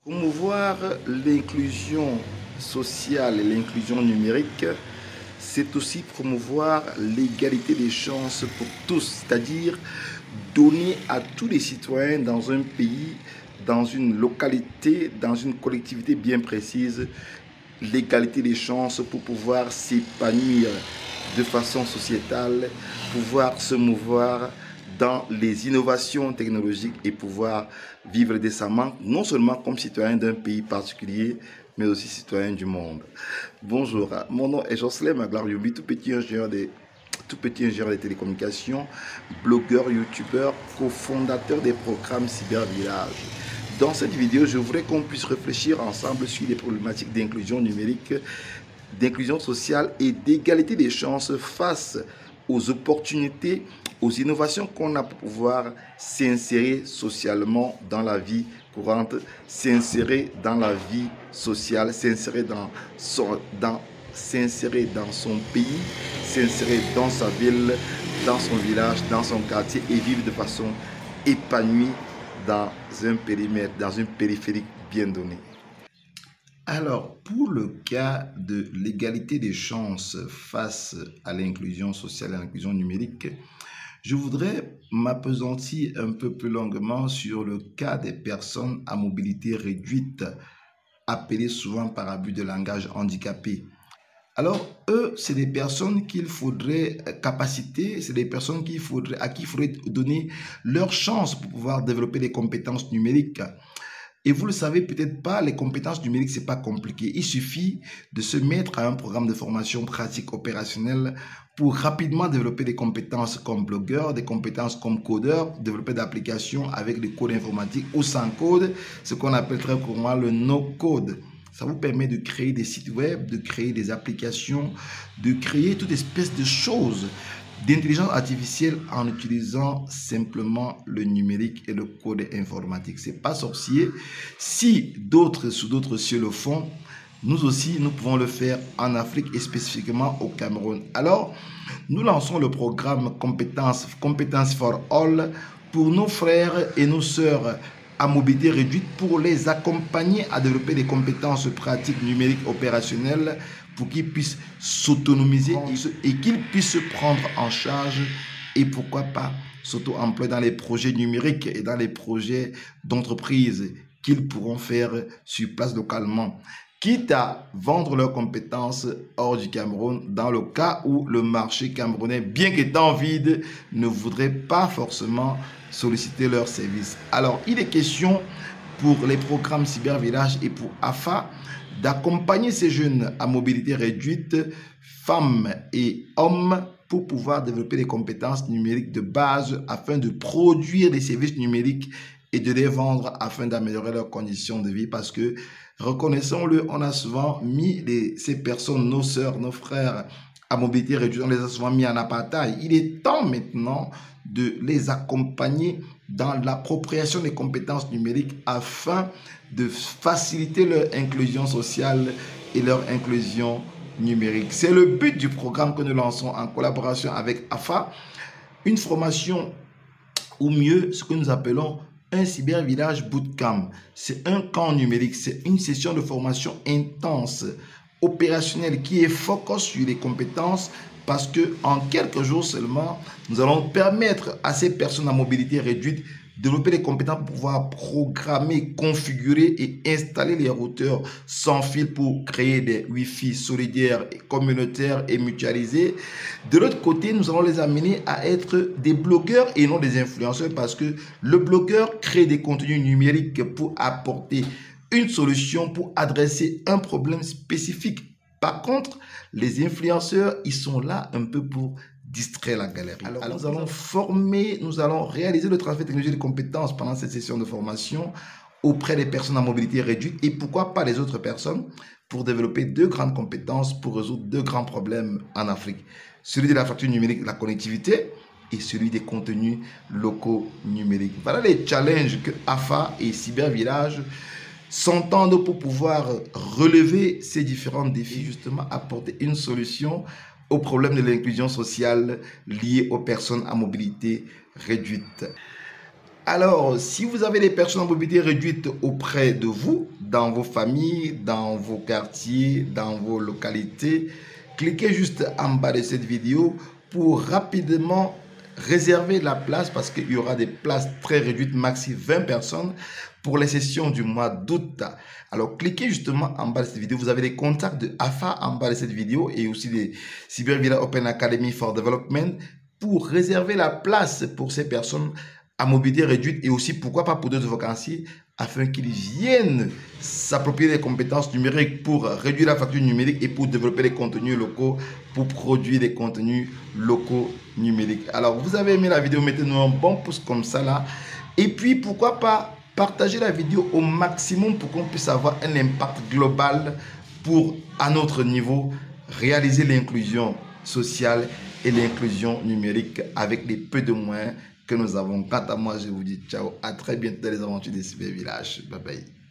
Promouvoir l'inclusion sociale et l'inclusion numérique, c'est aussi promouvoir l'égalité des chances pour tous, c'est-à-dire donner à tous les citoyens dans un pays, dans une localité, dans une collectivité bien précise, l'égalité des chances pour pouvoir s'épanouir de façon sociétale, pouvoir se mouvoir dans les innovations technologiques et pouvoir vivre décemment, non seulement comme citoyen d'un pays particulier, mais aussi citoyen du monde. Bonjour, mon nom est Jocelyn Maglar-Yobi, tout petit ingénieur des télécommunications, blogueur, youtubeur, cofondateur des programmes Cybervillage. Dans cette vidéo, je voudrais qu'on puisse réfléchir ensemble sur les problématiques d'inclusion numérique, d'inclusion sociale et d'égalité des chances face aux opportunités, aux innovations qu'on a pour pouvoir s'insérer socialement dans la vie courante, s'insérer dans la vie sociale, s'insérer dans son pays, s'insérer dans sa ville, dans son village, dans son quartier et vivre de façon épanouie dans un périmètre, dans une périphérie bien donnée. Alors, pour le cas de l'égalité des chances face à l'inclusion sociale et à l'inclusion numérique, je voudrais m'appesantir un peu plus longuement sur le cas des personnes à mobilité réduite, appelées souvent par abus de langage handicapées. Alors, eux, c'est des personnes qu'il faudrait capaciter, c'est des personnes à qui il faudrait donner leur chance pour pouvoir développer des compétences numériques. Et vous le savez peut-être pas, les compétences numériques, c'est pas compliqué. Il suffit de se mettre à un programme de formation pratique opérationnelle pour rapidement développer des compétences comme blogueur, des compétences comme codeur, développer des applications avec des codes informatiques ou sans code, ce qu'on appelle très couramment le no-code. Ça vous permet de créer des sites web, de créer des applications, de créer toute espèce de choses d'intelligence artificielle en utilisant simplement le numérique et le code informatique. C'est pas sorcier. Si d'autres sous d'autres cieux le font, nous aussi, nous pouvons le faire en Afrique et spécifiquement au Cameroun. Alors, nous lançons le programme Compétences for All pour nos frères et nos sœurs à mobilité réduite pour les accompagner à développer des compétences pratiques numériques opérationnelles pour qu'ils puissent s'autonomiser et qu'ils puissent se prendre en charge et pourquoi pas s'auto-employer dans les projets numériques et dans les projets d'entreprise qu'ils pourront faire sur place localement, quitte à vendre leurs compétences hors du Cameroun dans le cas où le marché camerounais, bien qu'étant vide, ne voudrait pas forcément solliciter leurs services. Alors, il est question pour les programmes Cybervillage et pour AFA d'accompagner ces jeunes à mobilité réduite, femmes et hommes, pour pouvoir développer des compétences numériques de base afin de produire des services numériques et de les vendre afin d'améliorer leurs conditions de vie parce que, reconnaissons-le, on a souvent mis ces personnes, nos sœurs, nos frères, à mobilité réduite, on les a souvent mis en apartheid. Il est temps maintenant de les accompagner dans l'appropriation des compétences numériques afin de faciliter leur inclusion sociale et leur inclusion numérique. C'est le but du programme que nous lançons en collaboration avec AFA, une formation ou mieux ce que nous appelons un cybervillage bootcamp. C'est un camp numérique, c'est une session de formation intense, opérationnelle qui est focus sur les compétences parce que en quelques jours seulement, nous allons permettre à ces personnes à mobilité réduite de développer des compétences pour pouvoir programmer, configurer et installer les routeurs sans fil pour créer des Wi-Fi solidaires, communautaires et mutualisés. De l'autre côté, nous allons les amener à être des blogueurs et non des influenceurs parce que le blogueur crée des contenus numériques pour apporter une solution pour adresser un problème spécifique. Par contre, les influenceurs, ils sont là un peu pour distraire la galerie. Alors nous allons former, nous allons réaliser le transfert technologique de compétences pendant cette session de formation auprès des personnes à mobilité réduite et pourquoi pas les autres personnes pour développer deux grandes compétences pour résoudre deux grands problèmes en Afrique. Celui de la fracture numérique, la connectivité et celui des contenus locaux numériques. Voilà les challenges que AFA et Cybervillage s'entendent pour pouvoir relever ces différents défis, justement apporter une solution au problème de l'inclusion sociale liée aux personnes à mobilité réduite. Alors, si vous avez des personnes à mobilité réduite auprès de vous, dans vos familles, dans vos quartiers, dans vos localités. Cliquez juste en bas de cette vidéo pour rapidement réserver la place parce qu'il y aura des places très réduites, maxi 20 personnes pour les sessions du mois d'août. Alors, cliquez justement en bas de cette vidéo. Vous avez les contacts de AFA en bas de cette vidéo et aussi des Cyber Villa Open Academy for Development pour réserver la place pour ces personnes à mobilité réduite et aussi, pourquoi pas, pour d'autres vacanciers afin qu'ils viennent s'approprier des compétences numériques pour réduire la facture numérique et pour développer des contenus locaux, pour produire des contenus locaux numériques. Alors, vous avez aimé la vidéo, mettez-nous un bon pouce comme ça là. Et puis, pourquoi pas, partager la vidéo au maximum pour qu'on puisse avoir un impact global pour, à notre niveau, réaliser l'inclusion sociale et l'inclusion numérique avec les peu de moyens que nous avons. Quant à moi, je vous dis ciao, à très bientôt dans les aventures des cybervillages. Bye bye.